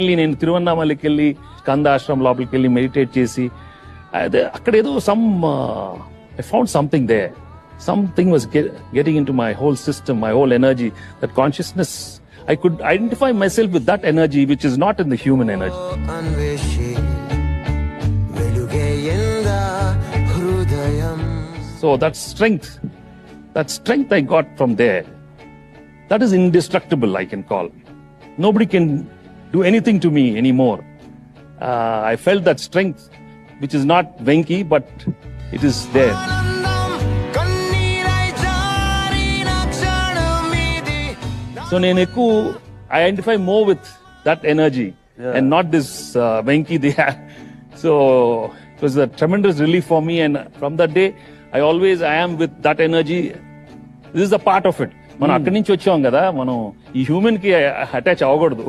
నేను తిరువన్నామలకి వెళ్ళి స్కందాశ్రమం లోపలికి వెళ్ళి మెడిటేట్ చేసి అక్కడ ఏదో I found something they something was getting in to my whole system my whole energy that consciousness I could identify my self with that energy which is not in the human energy. So that strength I got from there, that is indestructible, I can call. Nobody can do anything to me anymore. I felt that strength, which is not Venki, but it is there. So I identify more with that energy and not this Venki they have. So it was a tremendous relief for me, and from that day I am with that energy. This is a part of it. మనం అక్కడి నుంచి వచ్చాం కదా, మనం ఈ human కి attach అవ్వకూడదు.